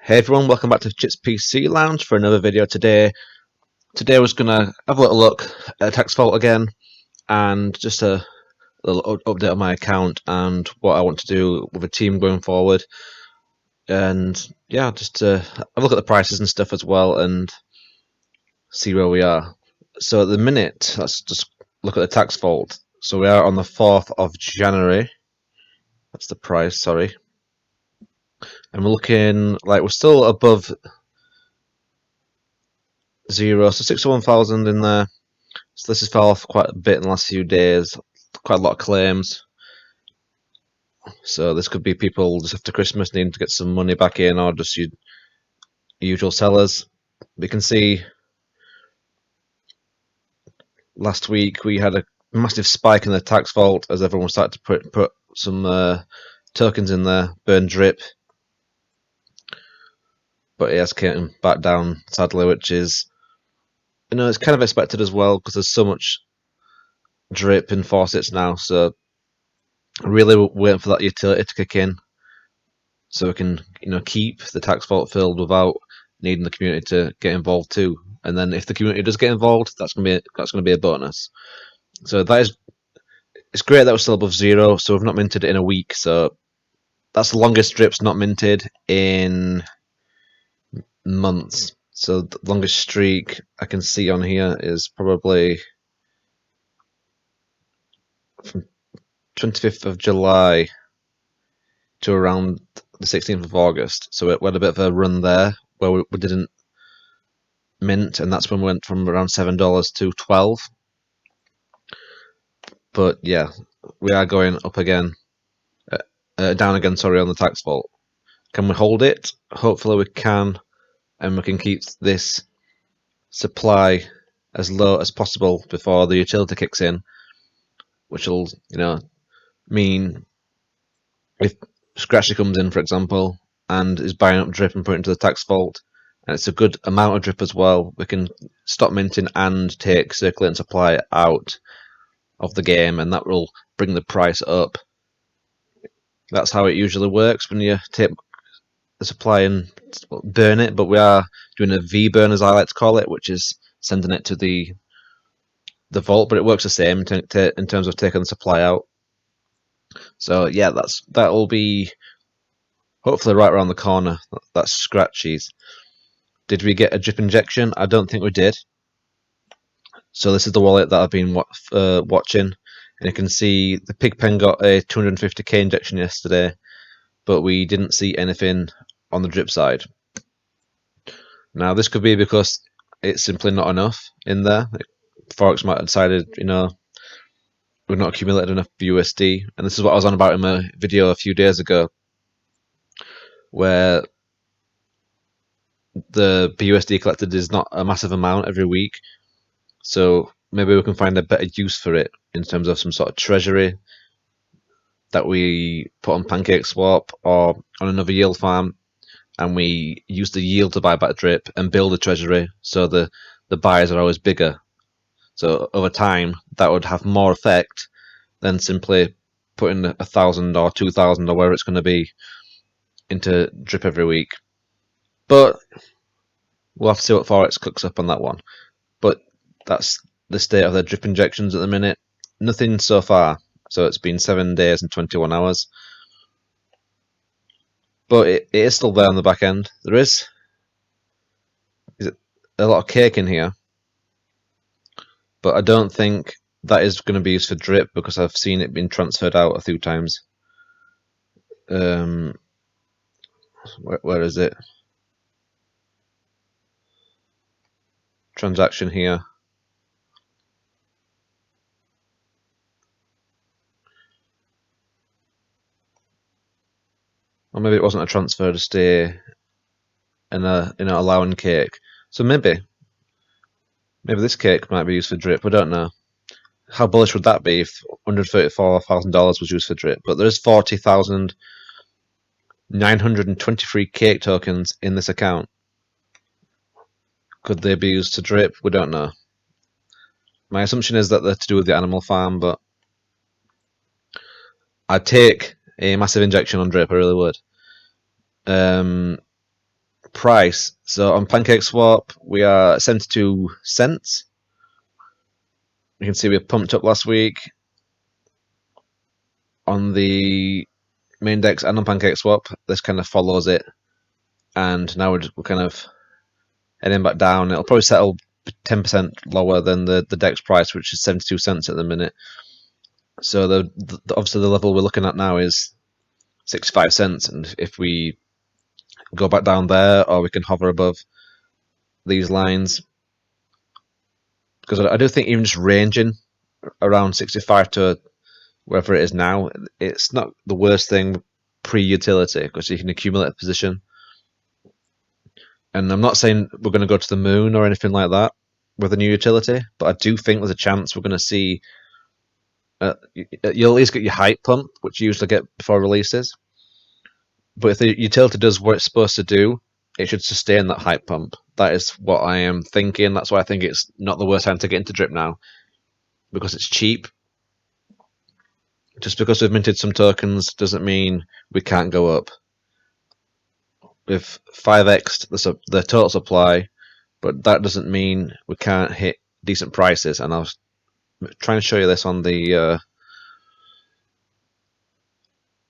Hey everyone, welcome back to Chits PC Lounge for another video today. Today I was gonna have a little look at Tax Vault again and just a little update on my account and what I want to do with a team going forward. And yeah, just to have a look at the prices and stuff as well and see where we are. So at the minute, let's just look at the Tax Vault. So we are on the 4th of January. That's the price, sorry. And we're looking like we're still above zero, so 61,000 in there. So this has fell off quite a bit in the last few days. Quite a lot of claims. So this could be people just after Christmas needing to get some money back in, or just your usual sellers. We can see last week we had a massive spike in the Tax Vault as everyone started to put some tokens in there, burn drip. But it has came back down sadly, which is it's kind of expected as well because there's so much drip in faucets now. So really waiting for that utility to kick in, so we can keep the Tax Vault filled without needing the community to get involved too. And then if the community does get involved, that's gonna be a bonus. So it's great that we're still above zero. So we've not minted it in a week. So that's the longest strips not minted in months. So the longest streak I can see on here is probably from 25th of July to around the 16th of August. So we had a bit of a run there where we didn't mint, and that's when we went from around $7 to 12. But yeah, we are going up again, down again. Sorry, on the Tax Vault. Can we hold it? Hopefully we can, and we can keep this supply as low as possible before the utility kicks in, which will mean if Scratchy comes in, for example, and is buying up drip and putting it into the Tax Vault, and it's a good amount of drip as well, we can stop minting and take circulating supply out of the game, and that will bring the price up. That's how it usually works when you take the supply and burn it, but we are doing a V burn, as I like to call it, which is sending it to the vault, but it works the same in terms of taking the supply out. So yeah, that will be hopefully right around the corner. That's Scratchies. Did we get a drip injection? I don't think we did. So this is the wallet that I've been watching, and you can see the Pigpen got a 250k injection yesterday, but we didn't see anything on the drip side. Now this could be because it's simply not enough in there. Forex might have decided, we've not accumulated enough USD, and this is what I was on about in my video a few days ago, where the BUSD collected is not a massive amount every week, so maybe we can find a better use for it in terms of some sort of treasury that we put on PancakeSwap or on another yield farm, and we use the yield to buy back drip and build a treasury so the buyers are always bigger. So over time, that would have more effect than simply putting 1,000 or 2,000 or wherever it's going to be into drip every week. But we'll have to see what Forex cooks up on that one. But that's the state of the drip injections at the minute. Nothing so far. So it's been 7 days and 21 hours. But it is still there on the back end. There is a lot of cake in here, but I don't think that is going to be used for drip because I've seen it being transferred out a few times. Where is it? Transaction here. Or maybe it wasn't a transfer to stay in allowing cake. So maybe this cake might be used for drip. We don't know. How bullish would that be if $134,000 was used for drip? But there's 40,923 cake tokens in this account. Could they be used to drip? We don't know. My assumption is that they're to do with the animal farm, but I'd take a massive injection on drip. I really would. price. So on PancakeSwap, we are 72 cents. You can see we pumped up last week on the main index and on PancakeSwap. This kind of follows it, and now we're kind of heading back down. It'll probably settle 10% lower than the DEX price, which is 72 cents at the minute. So obviously the level we're looking at now is 65 cents, and if we go back down there, or we can hover above these lines, because I do think even just ranging around 65 to wherever it is now, it's not the worst thing pre-utility, because you can accumulate a position. And I'm not saying we're going to go to the moon or anything like that with a new utility, but I do think there's a chance we're going to see. You'll at least get your hype pump, which you usually get before releases. But if the utility does what it's supposed to do, it should sustain that hype pump. That is what I am thinking. That's why I think it's not the worst time to get into Drip now, because it's cheap. Just because we've minted some tokens doesn't mean we can't go up. We've 5x'd the total supply, but that doesn't mean we can't hit decent prices. And I was trying to show you this on the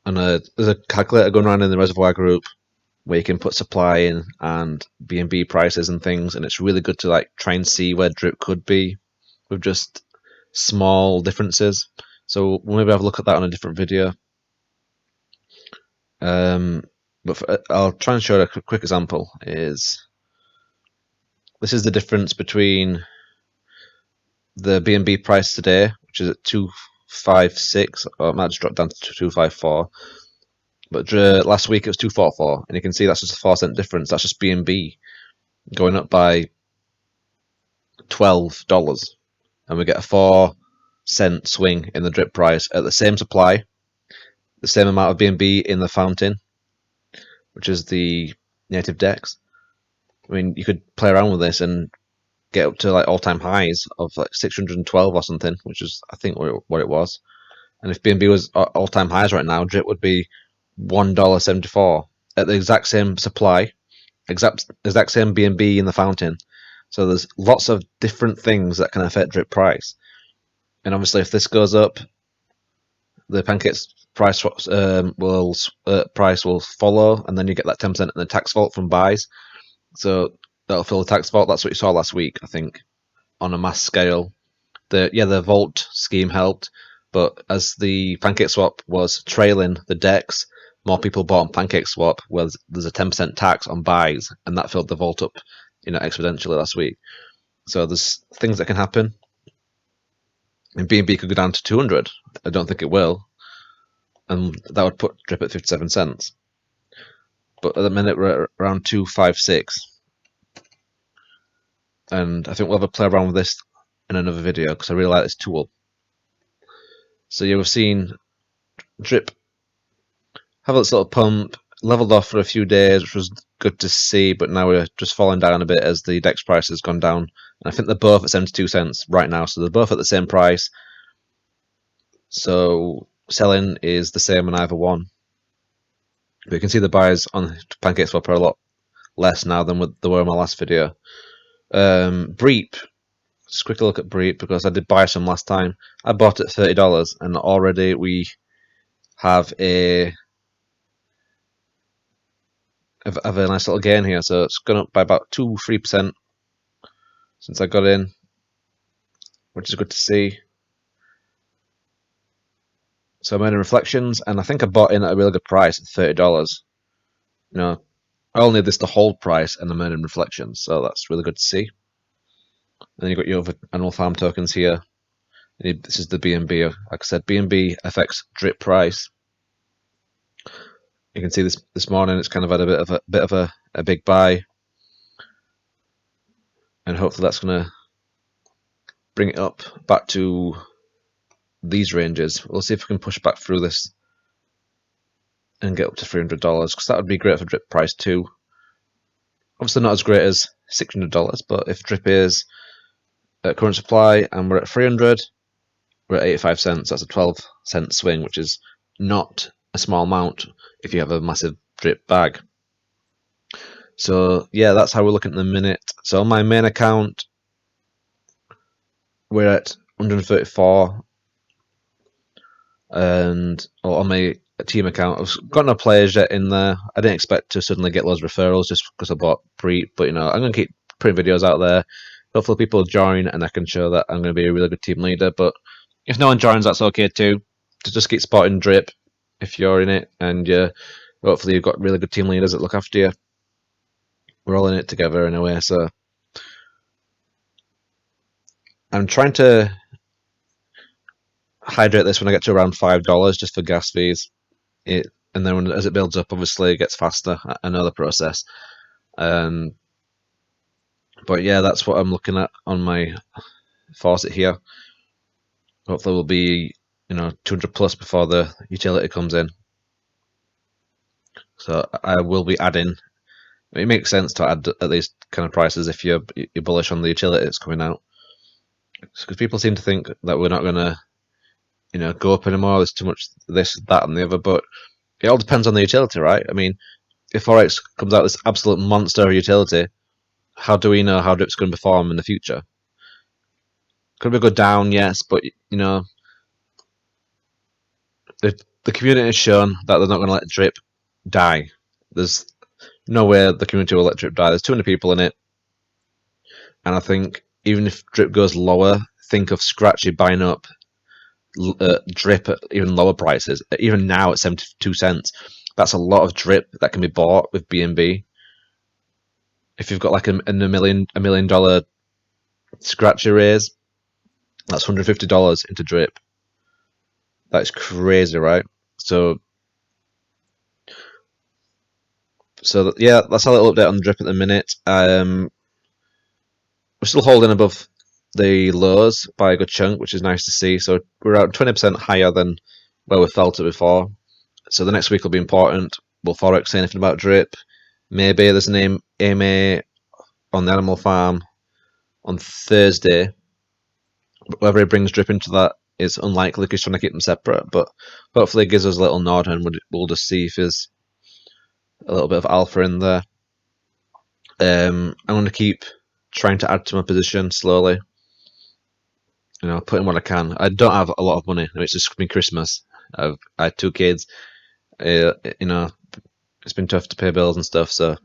there's a calculator going around in the reservoir group where you can put supply in and BNB prices and things, and it's really good to like try and see where Drip could be with just small differences. So we'll maybe have a look at that on a different video. I'll try and show a quick example. This is the difference between the BNB price today, which is at 256, or it might just drop down to 254. But last week it was 244, and you can see that's just a 4-cent difference. That's just BNB going up by $12, and we get a 4-cent swing in the Drip price at the same supply, the same amount of BNB in the fountain, which is the native DEX. I mean, you could play around with this and get up to like all-time highs of like 612 or something, which is I think what it was. And if BNB was all-time highs right now, Drip would be $1.74 at the exact same supply, exact same BNB in the fountain. So there's lots of different things that can affect Drip price. And obviously, if this goes up, the Pancakes price will follow, and then you get that 10% in the tax vault from buys. So that'll fill the tax vault. That's what you saw last week, I think, on a mass scale. The vault scheme helped, but as the PancakeSwap was trailing the DEX, more people bought on PancakeSwap, where there's a 10% tax on buys, and that filled the vault up, exponentially last week. So there's things that can happen. And BNB could go down to 200. I don't think it will, and that would put Drip at 57 cents. But at the minute we're at around 256, and I think we'll have a play around with this in another video because I really like this tool. So yeah, we've seen Drip have this little pump, leveled off for a few days, which was good to see, but now we're just falling down a bit as the DEX price has gone down. And I think they're both at 72 cents right now, so they're both at the same price. So selling is the same on either one. But you can see the buys on PancakeSwap are a lot less now than they were in my last video. Breep. Just quickly look at Breep because I did buy some last time. I bought it at $30, and already we have a nice little gain here. So it's gone up by about 2-3% since I got in, which is good to see. So I made reflections, and I think I bought in at a really good price at $30. I only need this to hold price, and I made in reflections, so that's really good to see. And then you've got your other Animal Farm tokens here. This is the BNB. Like I said, BNB affects Drip price. You can see this morning it's kind of had a bit of a big buy, and hopefully that's going to bring it up back to these ranges. We'll see if we can push back through this and get up to $300, because that would be great for Drip price too. Obviously not as great as $600, but if Drip is at current supply and we're at 300, we're at 85 cents. That's a 12-cent swing, which is not a small amount if you have a massive Drip bag. So yeah, that's how we're looking at the minute. So on my main account, we're at 134, and on my team account, I've got no players yet in there. I didn't expect to suddenly get loads of referrals just because I bought Preet, but I'm gonna keep putting videos out there. Hopefully people join and I can show that I'm gonna be a really good team leader. But if no one joins, that's okay too. To just keep spotting drip if you're in it, and hopefully you've got really good team leaders that look after you. We're all in it together in a way, so I'm trying to hydrate this when I get to around $5 just for gas fees. And then as it builds up, obviously it gets faster. I know the process. Um, but yeah, that's what I'm looking at on my faucet here. Hopefully we'll be 200 plus before the utility comes in. So I will be adding. It makes sense to add at these kind of prices if you're bullish on the utility that's coming out, because people seem to think that we're not going to go up anymore. There's too much this, that, and the other, but it all depends on the utility, right? I mean, if Forex comes out this absolute monster of utility, how do we know how drip's going to perform in the future? Could we go down? Yes, but the community has shown that they're not going to let drip die. There's no way the community will let drip die. There's too many people in it, and I think even if drip goes lower, think of Scratchy buying up drip at even lower prices. Even now at 72 cents, that's a lot of drip that can be bought with BNB. If you've got like a $1 million Scratchy raise, that's $150 into drip. That's crazy, right? So yeah, that's a little update on the drip at the minute. We're still holding above the lows by a good chunk, which is nice to see. So we're out 20% higher than where we felt it before. So the next week will be important. Will Forex say anything about drip? Maybe there's an AMA on the Animal Farm on Thursday. Whether he brings drip into that is unlikely because he's trying to keep them separate. But hopefully it gives us a little nod and we'll just see if there's a little bit of alpha in there. I'm going to keep trying to add to my position slowly. Put in what I can. I don't have a lot of money. It's just been Christmas. I had 2 kids. It's been tough to pay bills and stuff, so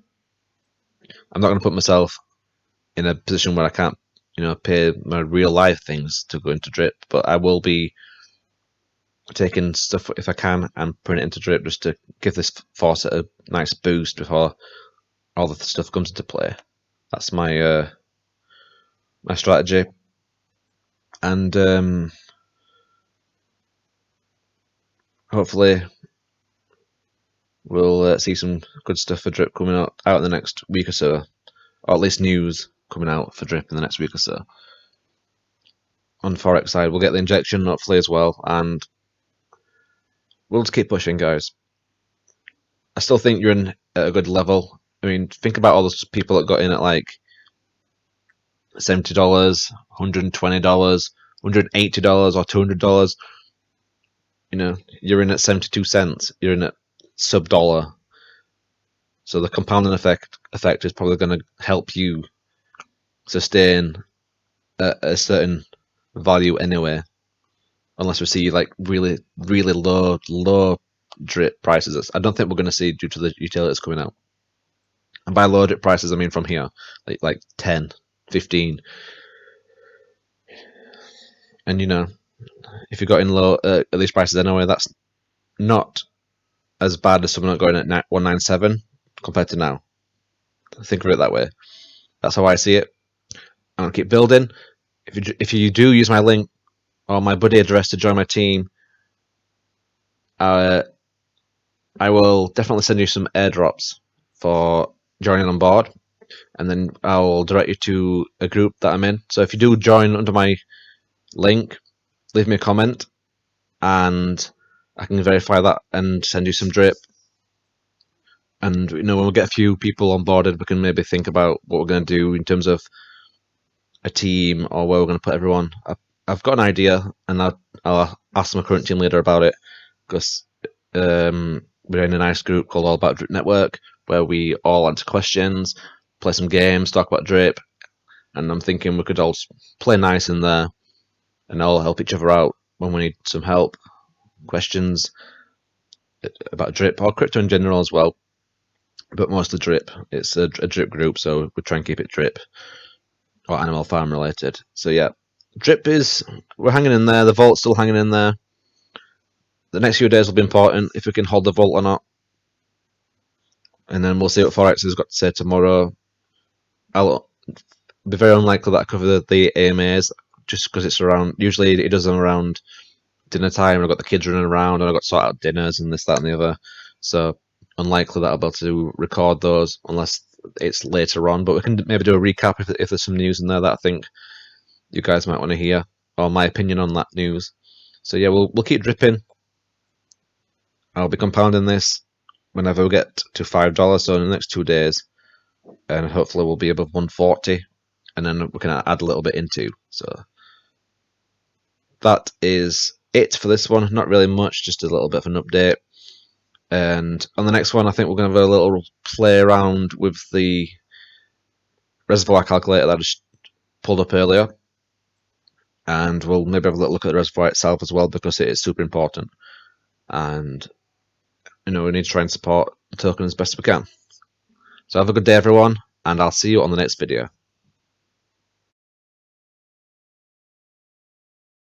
I'm not going to put myself in a position where I can't, pay my real life things to go into drip. But I will be taking stuff if I can and putting it into drip just to give this faucet a nice boost before all the stuff comes into play. That's my my strategy. And hopefully we'll see some good stuff for drip coming out in the next week or so, or at least news coming out for drip in the next week or so. On Forex side, we'll get the injection hopefully as well, and we'll just keep pushing, guys. I still think you're in at a good level. I mean, think about all those people that got in at like $70, $120, $180, or $200. You're in at 72 cents. You're in at sub dollar. So the compounding effect is probably going to help you sustain a certain value anyway, unless we see like really really low drip prices. I don't think we're going to see due to the utilities coming out. And by low drip prices, I mean from here, like 10, 15. And if you got in low at these prices anyway, that's not as bad as someone going at 197 compared to now. Think of it that way. That's how I see it. I'm gonna keep building. If you do use my link or my buddy address to join my team, I will definitely send you some airdrops for joining on board, and then I'll direct you to a group that I'm in. So if you do join under my link, leave me a comment, and I can verify that and send you some drip. And when we get a few people on boarded, we can maybe think about what we're going to do in terms of a team or where we're going to put everyone. I've got an idea, and I'll ask my current team leader about it because we're in a nice group called All About Drip Network. where we all answer questions, play some games, talk about drip, and I'm thinking we could all play nice in there and all help each other out when we need some help, questions about drip or crypto in general as well, but mostly drip. It's a drip group, so we try and keep it drip or Animal Farm related. So yeah, drip we're hanging in there. The vault's still hanging in there. The next few days will be important if we can hold the vault or not, and then we'll see what Forex has got to say tomorrow. I'll be very unlikely that I cover the AMAs just because it's around. Usually it does them around dinner time. I've got the kids running around and I've got to sort out dinners and this, that, and the other. So unlikely that I'll be able to record those unless it's later on. But we can maybe do a recap if there's some news in there that I think you guys might want to hear, or my opinion on that news. So yeah, we'll keep dripping. I'll be compounding this whenever we get to $5, so in the next 2 days, and hopefully we'll be above 140, and then we can add a little bit into. So that is it for this one. Not really much, just a little bit of an update. And on the next one, I think we're going to have a little play around with the reservoir calculator that I just pulled up earlier. And we'll maybe have a little look at the reservoir itself as well, because it is super important. And, we need to try and support the token as best we can. So have a good day, everyone, and I'll see you on the next video.